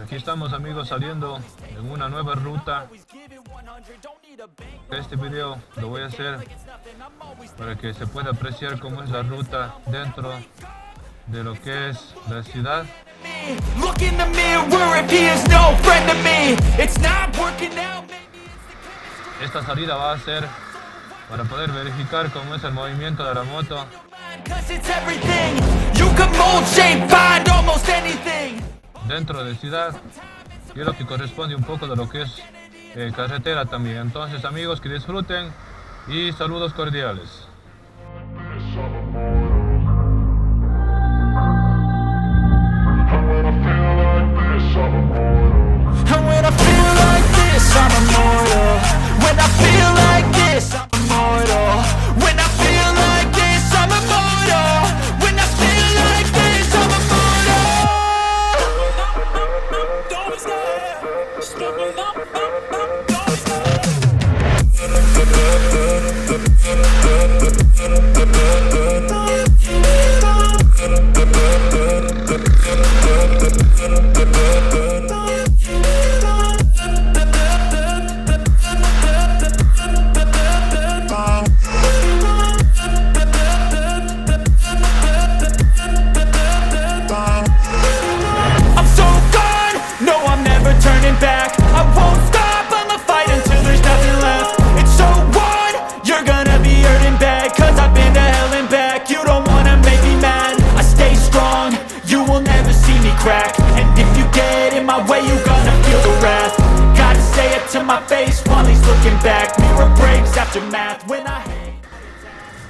Aquí estamos, amigos, saliendo en una nueva ruta. Este video lo voy a hacer para que se pueda apreciar cómo es la ruta dentro de lo que es la ciudad. Esta salida va a ser para poder verificar cómo es el movimiento de la moto dentro de ciudad, y es lo que corresponde un poco de lo que es carretera también. Entonces, amigos, que disfruten y saludos cordiales.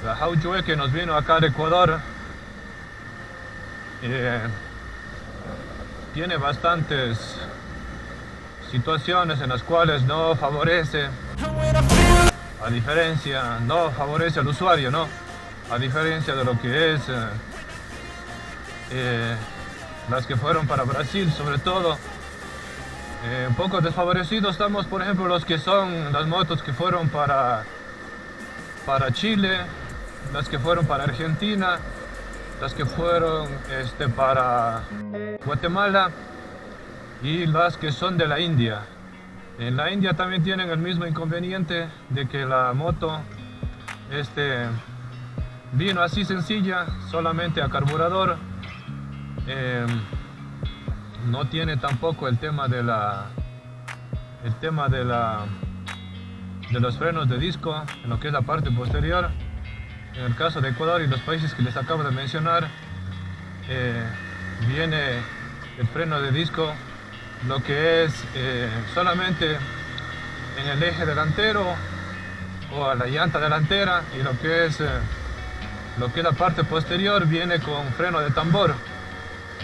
La Haujue, que nos vino acá de Ecuador, tiene bastantes situaciones en las cuales no favorece no favorece al usuario, ¿no? A diferencia de lo que es las que fueron para Brasil, sobre todo. Un poco desfavorecidos estamos, por ejemplo, los que son las motos que fueron para Chile, las que fueron para Argentina, las que fueron para Guatemala y las que son de la India. En la India también tienen el mismo inconveniente de que la moto vino así sencilla, solamente a carburador. No tiene tampoco el tema de los frenos de disco en lo que es la parte posterior. En el caso de Ecuador y los países que les acabo de mencionar, viene el freno de disco, lo que es solamente en el eje delantero o a la llanta delantera, y lo que es la parte posterior viene con freno de tambor.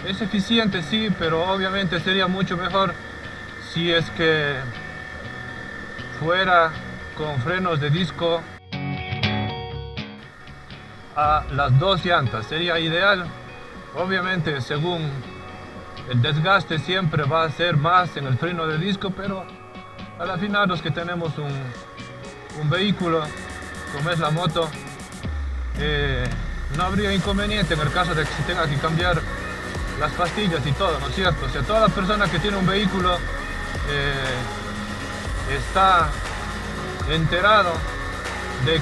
Es eficiente, sí, pero obviamente sería mucho mejor si es que fuera con frenos de disco a las dos llantas. Sería ideal. Obviamente, según el desgaste, siempre va a ser más en el freno de disco, pero a la final, los que tenemos un vehículo como es la moto, no habría inconveniente en el caso de que se tenga que cambiar las pastillas y todo, ¿no es cierto? O sea, toda persona que tiene un vehículo está enterado de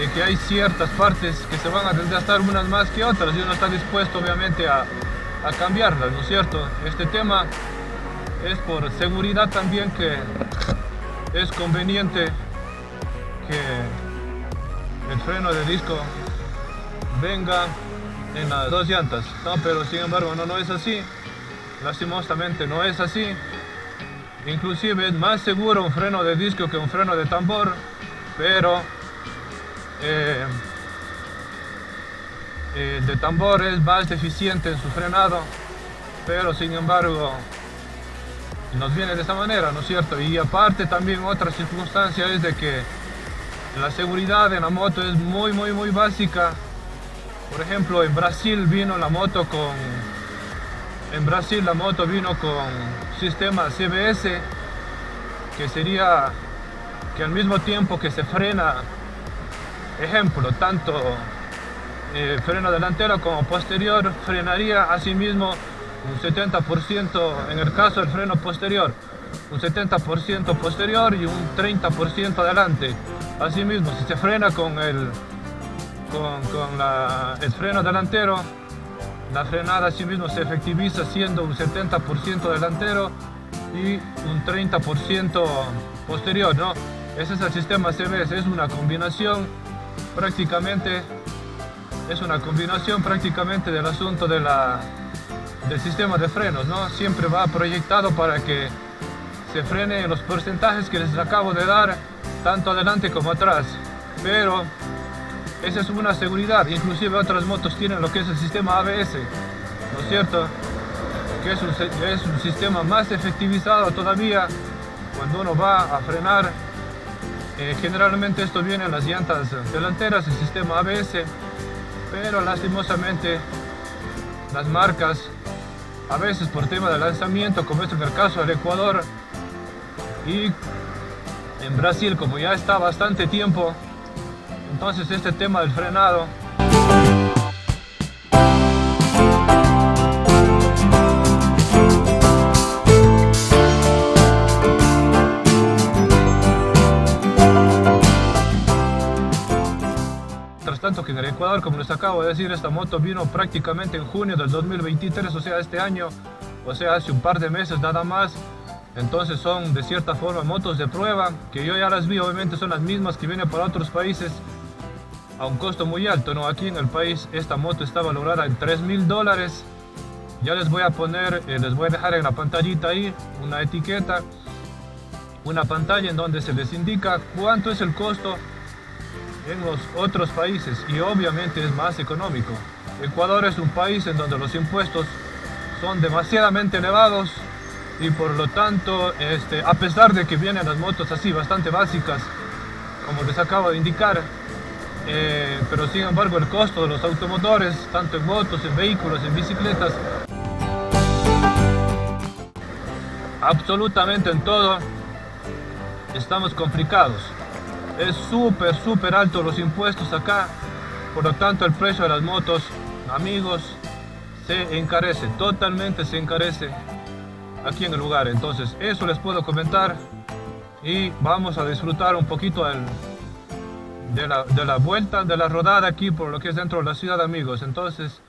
que hay ciertas partes que se van a desgastar unas más que otras, y uno está dispuesto obviamente a cambiarlas, ¿no es cierto? Este tema es por seguridad también, que es conveniente que el freno de disco venga en las dos llantas, ¿no? Pero sin embargo no es así, lastimosamente no es así. Inclusive es más seguro un freno de disco que un freno de tambor, pero el de tambor es más eficiente en su frenado, pero sin embargo nos viene de esta manera, ¿no es cierto? Y aparte también otra circunstancia es de que la seguridad en la moto es muy básica. Por ejemplo, en Brasil la moto vino con sistema CBS, que sería que al mismo tiempo que se frena, ejemplo, tanto freno delantero como posterior, frenaría asimismo un 70% en el caso del freno posterior, un 70% posterior y un 30% adelante. Asimismo, si se frena con el freno delantero, la frenada asimismo se efectiviza siendo un 70% delantero y un 30% posterior, ¿no? Ese es el sistema CBS, es una combinación prácticamente del asunto del sistema de frenos, ¿no? Siempre va proyectado para que se frene en los porcentajes que les acabo de dar, tanto adelante como atrás. Pero esa es una seguridad. Inclusive otras motos tienen lo que es el sistema ABS, ¿no es cierto? Que es un sistema más efectivizado todavía cuando uno va a frenar. Generalmente esto viene en las llantas delanteras, el sistema ABS, pero lastimosamente las marcas, a veces por tema de lanzamiento, como es en el caso del Ecuador y en Brasil, como ya está bastante tiempo, entonces este tema del frenado tanto que en el Ecuador, como les acabo de decir, esta moto vino prácticamente en junio del 2023, o sea, este año, o sea, hace un par de meses nada más. Entonces son de cierta forma motos de prueba, que yo ya las vi, obviamente son las mismas que vienen para otros países a un costo muy alto, ¿no? Aquí en el país esta moto está valorada en $3.000. Ya les voy a poner, les voy a dejar en la pantallita ahí una etiqueta, una pantalla en donde se les indica cuánto es el costo en los otros países, y obviamente es más económico. Ecuador es un país en donde los impuestos son demasiadamente elevados y por lo tanto, a pesar de que vienen las motos así bastante básicas, como les acabo de indicar, pero sin embargo el costo de los automotores, tanto en motos, en vehículos, en bicicletas, absolutamente en todo, estamos complicados. Es súper alto los impuestos acá, por lo tanto el precio de las motos, amigos, se encarece, totalmente se encarece aquí en el lugar. Entonces eso les puedo comentar y vamos a disfrutar un poquito de la vuelta, de la rodada aquí por lo que es dentro de la ciudad, amigos. Entonces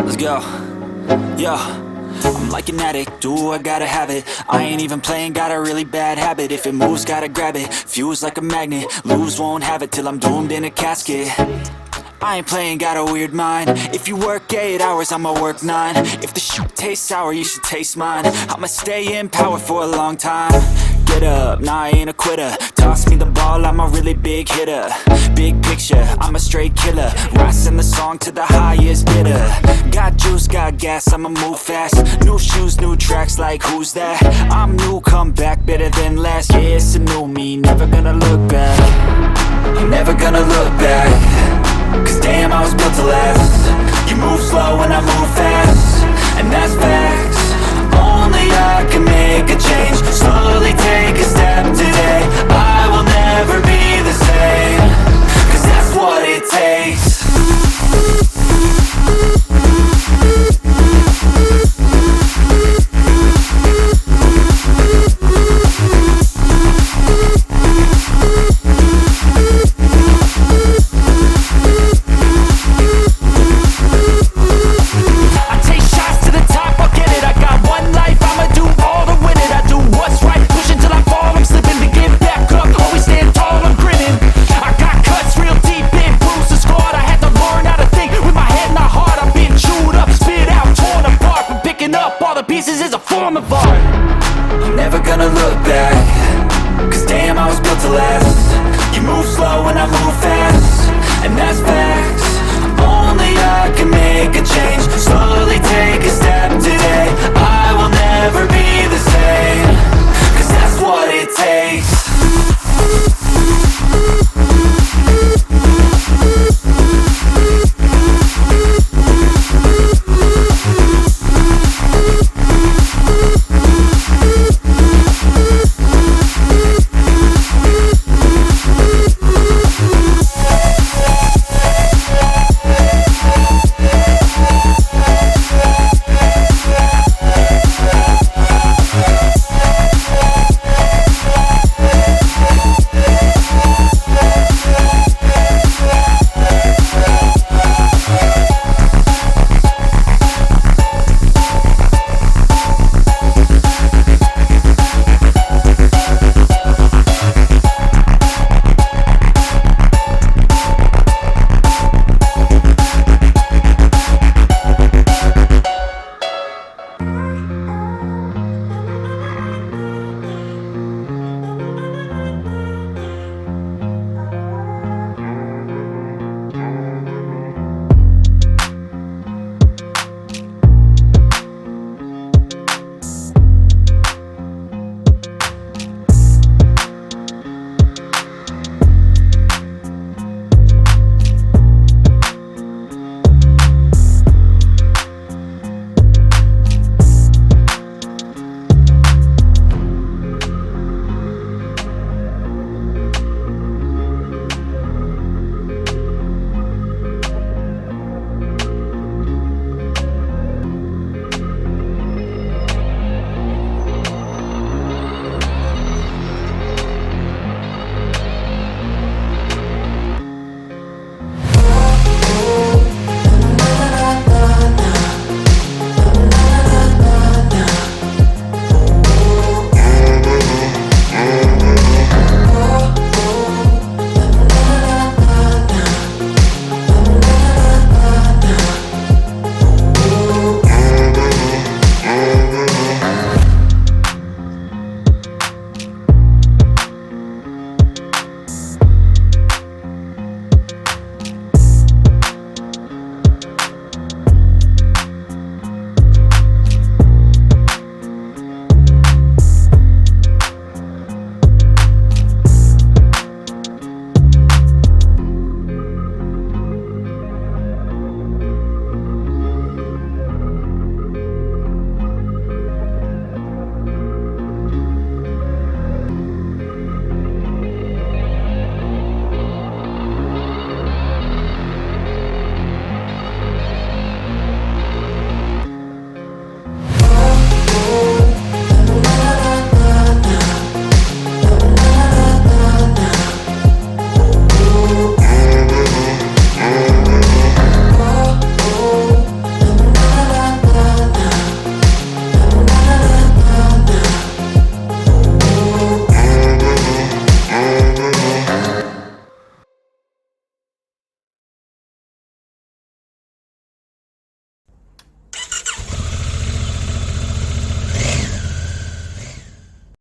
Let's go. Yo, I'm like an addict, ooh, I gotta have it. I ain't even playing, got a really bad habit. If it moves, gotta grab it. Fuse like a magnet, lose, won't have it till I'm doomed in a casket. I ain't playing, got a weird mind. If you work 8 hours, I'ma work 9. If the shoot tastes sour, you should taste mine. I'ma stay in power for a long time. Get up, nah, I ain't a quitter. Toss me the ball, I'm a really big hitter. Big picture, I'm a straight killer. Rising the song to the highest bidder. Got juice, got gas, I'ma move fast. New shoes, new tracks, like who's that? I'm new, come back, better than last. Yeah, it's a new me, never gonna look back. I'm never gonna look back. Cause damn, I was built to last. You move slow and I move fast, and that's facts. Only I can make a change. Slowly take a step today. I will never be the same. Cause that's what it takes. Pieces is a form of art.